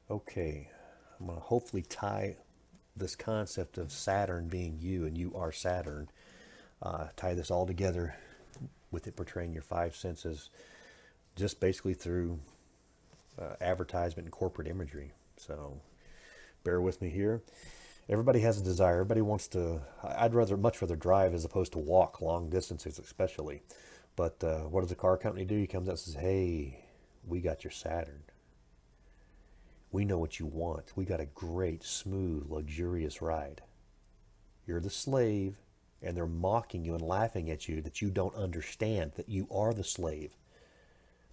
Okay, I'm going to hopefully tie this concept of Saturn being you and you are Saturn, tie this all together with it portraying your five senses just basically through advertisement and corporate imagery. So bear with me here. Everybody has a desire. Everybody wants to. I'd much rather drive as opposed to walk long distances, especially. But what does the car company do? He comes out and says, "Hey, we got your Saturn. We know what you want. We got a great, smooth, luxurious ride. You're the slave, and they're mocking you and laughing at you that you don't understand that you are the slave.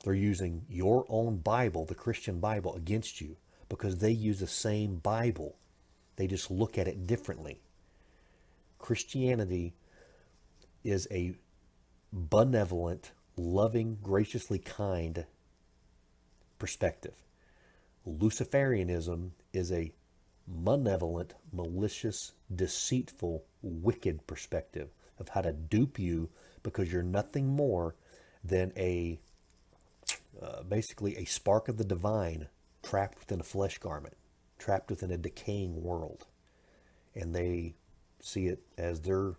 They're using your own Bible, the Christian Bible, against you because they use the same Bible. They just look at it differently. Christianity is a benevolent, loving, graciously kind perspective. Luciferianism is a malevolent, malicious, deceitful, wicked perspective of how to dupe you because you're nothing more than basically a spark of the divine trapped within a flesh garment, trapped within a decaying world. And they see it as their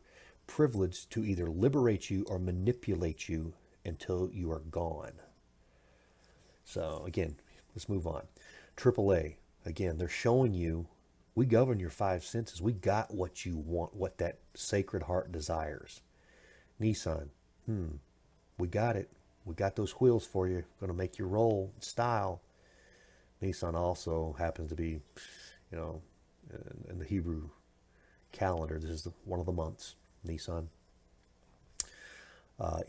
privilege to either liberate you or manipulate you until you are gone. So again, let's move on. AAA, again, they're showing you we govern your five senses. We got what you want, what that sacred heart desires. Nissan, we got it. We got those wheels for you. Going to make you roll in style. Nissan also happens to be, you know, in the Hebrew calendar, this is one of the months. Nissan.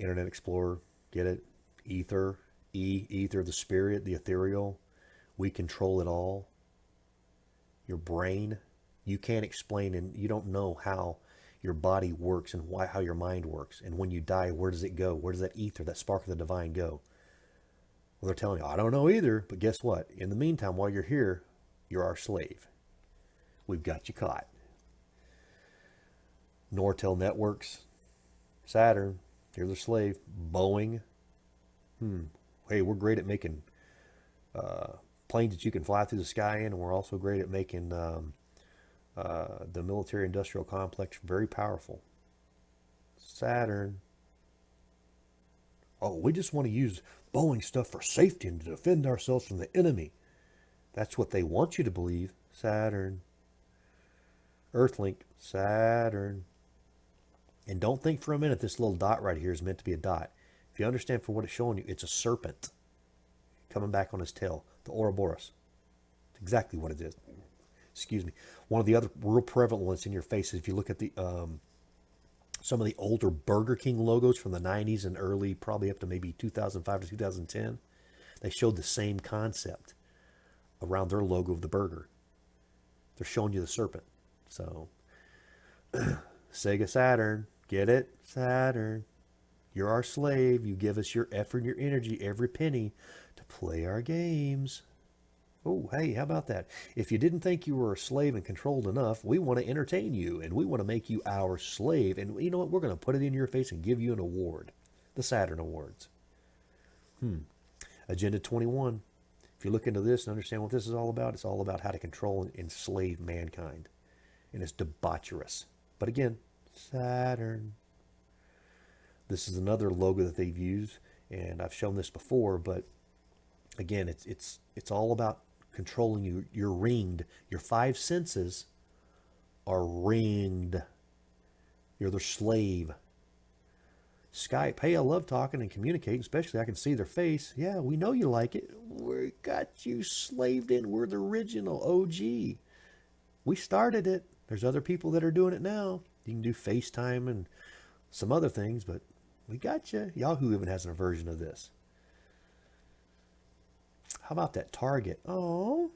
Internet Explorer, get it? Ether, ether, the spirit, the ethereal. We control it all. Your brain, you can't explain and you don't know how your body works and how your mind works. And when you die, where does it go? Where does that ether, that spark of the divine go? Well, they're telling you, I don't know either. But guess what? In the meantime, while you're here, you're our slave. We've got you caught. Nortel Networks, Saturn, you're the slave. Boeing, hey, we're great at making planes that you can fly through the sky in, and we're also great at making the military-industrial complex very powerful. Saturn, oh, we just want to use Boeing stuff for safety and to defend ourselves from the enemy. That's what they want you to believe. Saturn. Earthlink, Saturn. And don't think for a minute this little dot right here is meant to be a dot. If you understand for what it's showing you, it's a serpent coming back on his tail, the Ouroboros. It's exactly what it is. Excuse me. One of the other real prevalent ones in your face is if you look at the some of the older Burger King logos from the 90s and early, probably up to maybe 2005 to 2010, they showed the same concept around their logo of the burger. They're showing you the serpent. So, Sega Saturn, get it? Saturn. You're our slave. You give us your effort and your energy, every penny, to play our games. Oh, hey, how about that? If you didn't think you were a slave and controlled enough, we want to entertain you and we want to make you our slave. And you know what? We're going to put it in your face and give you an award, the Saturn Awards. Agenda 21. If you look into this and understand what this is all about, it's all about how to control and enslave mankind. And it's debaucherous. But again, Saturn. This is another logo that they've used, and I've shown this before, but again, it's all about controlling you. You're ringed. Your five senses are ringed. You're their slave. Skype, hey, I love talking and communicating, especially I can see their face. Yeah, we know you like it. We got you slaved in. We're the original OG. We started it. There's other people that are doing it now. You can do FaceTime and some other things, but we got you. Yahoo even has a version of this. How about that Target? Oh,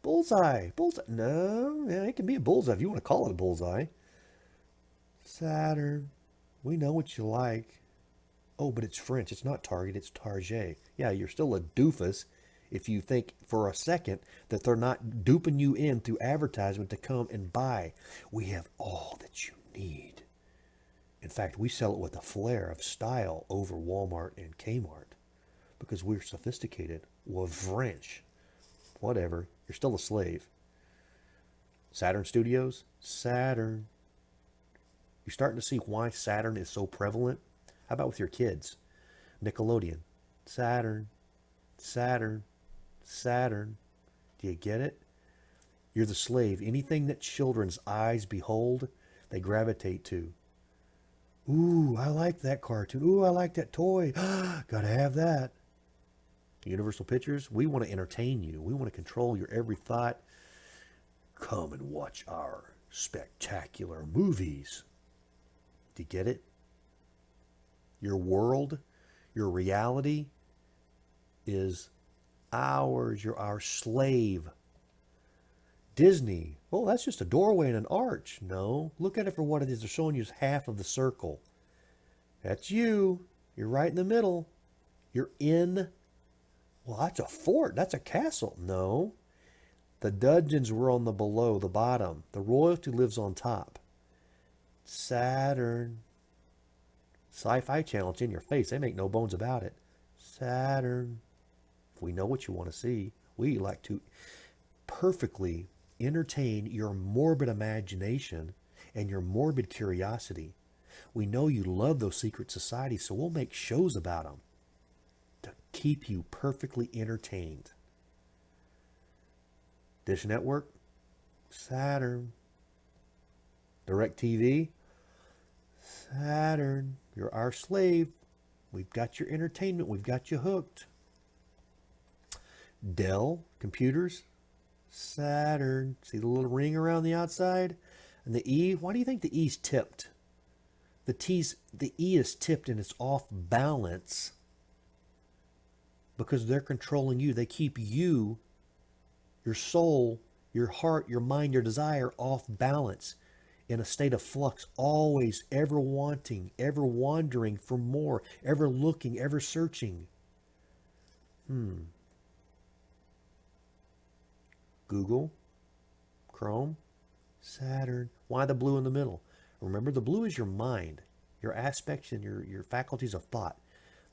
bullseye. Bullseye. No, yeah, it can be a bullseye if you want to call it a bullseye. Saturn. We know what you like. Oh, but it's French. It's not Target. It's Target. Yeah, you're still a doofus if you think for a second that they're not duping you in through advertisement to come and buy. We have all that you need. In fact, we sell it with a flair of style over Walmart and Kmart because we're sophisticated. We're French. Whatever. You're still a slave. Saturn Studios, Saturn. You're starting to see why Saturn is so prevalent. How about with your kids? Nickelodeon, Saturn, Saturn, Saturn. Do you get it? You're the slave. Anything that children's eyes behold, they gravitate to. Ooh, I like that cartoon. Ooh, I like that toy. Gotta have that. Universal Pictures, we want to entertain you. We want to control your every thought. Come and watch our spectacular movies. Do you get it? Your world, your reality is ours. You're our slave. Disney, oh, that's just a doorway and an arch. No, look at it for what it is. They're showing you half of the circle. That's you. You're right in the middle. You're in. Well, that's a fort. That's a castle. No. The dungeons were on the below, the bottom. The royalty lives on top. Saturn. Sci-Fi Channel, it's in your face. They make no bones about it. Saturn. If we know what you want to see, we like to perfectly entertain your morbid imagination and your morbid curiosity. We know you love those secret societies, so we'll make shows about them to keep you perfectly entertained. Dish Network, Saturn. DirecTV, Saturn. You're our slave. We've got your entertainment. We've got you hooked. Dell Computers, Saturn. See the little ring around the outside? And the E, why do you think the E's tipped? The E is tipped and it's off balance because they're controlling you. They keep you, your soul, your heart, your mind, your desire off balance, in a state of flux, always ever wanting, ever wandering for more, ever looking, ever searching. Google, Chrome, Saturn. Why the blue in the middle? Remember, the blue is your mind, your aspects and your faculties of thought.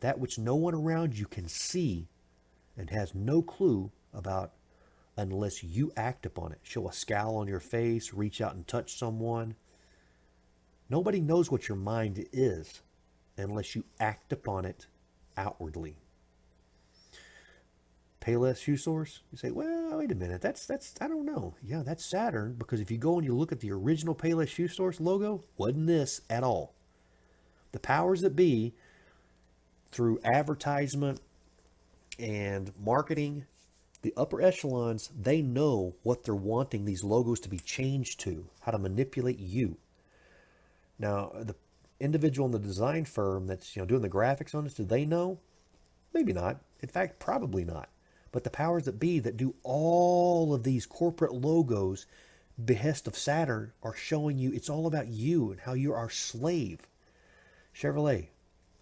That which no one around you can see and has no clue about unless you act upon it. Show a scowl on your face, reach out and touch someone. Nobody knows what your mind is unless you act upon it outwardly. Payless Shoe Source? You say, well, wait a minute, that's I don't know. Yeah, that's Saturn, because if you go and you look at the original Payless Shoe Source logo, wasn't this at all. The powers that be, through advertisement and marketing, the upper echelons, they know what they're wanting these logos to be changed to, how to manipulate you. Now, the individual in the design firm that's doing the graphics on this, do they know? Maybe not. In fact, probably not. But the powers that be that do all of these corporate logos, behest of Saturn, are showing you it's all about you and how you're our slave. Chevrolet,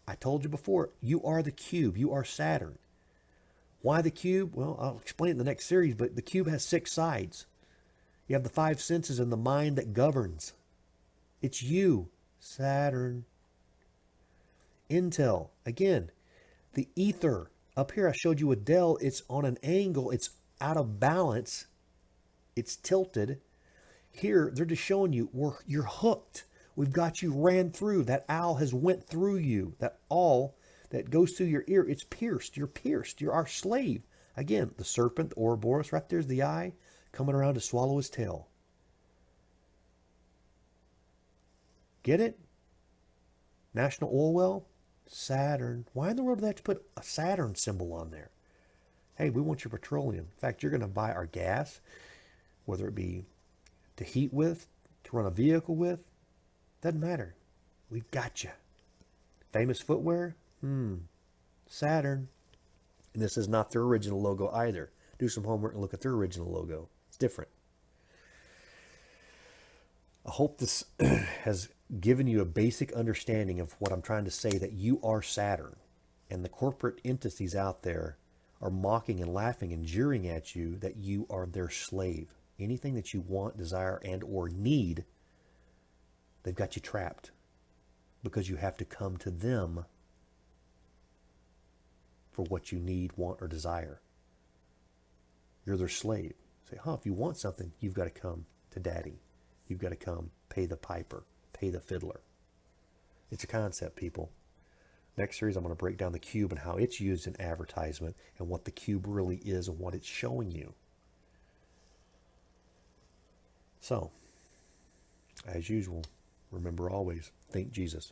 I told you before, you are the cube. You are Saturn. Why the cube? Well, I'll explain it in the next series, but the cube has 6 sides. You have the 5 senses and the mind that governs. It's you, Saturn. Intel, again, the ether. Up here I showed you with Dell, it's on an angle, it's out of balance, it's tilted. Here, they're just showing you you're hooked. We've got you ran through. That owl has went through you. That awl that goes through your ear, it's pierced. You're pierced. You're our slave. Again, the serpent, the Ouroboros, right there's the eye, coming around to swallow his tail. Get it? National Oil Well? Saturn. Why in the world do they have to put a Saturn symbol on there? Hey, we want your petroleum. In fact, you're going to buy our gas, whether it be to heat with, to run a vehicle with. Doesn't matter. We've got you. Famous footwear? Saturn. And this is not their original logo either. Do some homework and look at their original logo. It's different. I hope this has given you a basic understanding of what I'm trying to say, that you are Saturn. And the corporate entities out there are mocking and laughing and jeering at you that you are their slave. Anything that you want, desire, and or need, they've got you trapped because you have to come to them for what you need, want, or desire. You're their slave. Say, if you want something, you've got to come to Daddy. You've got to come pay the piper, pay the fiddler. It's a concept, people. Next series, I'm going to break down the cube and how it's used in advertisement and what the cube really is and what it's showing you. So, as usual, remember always, think Jesus.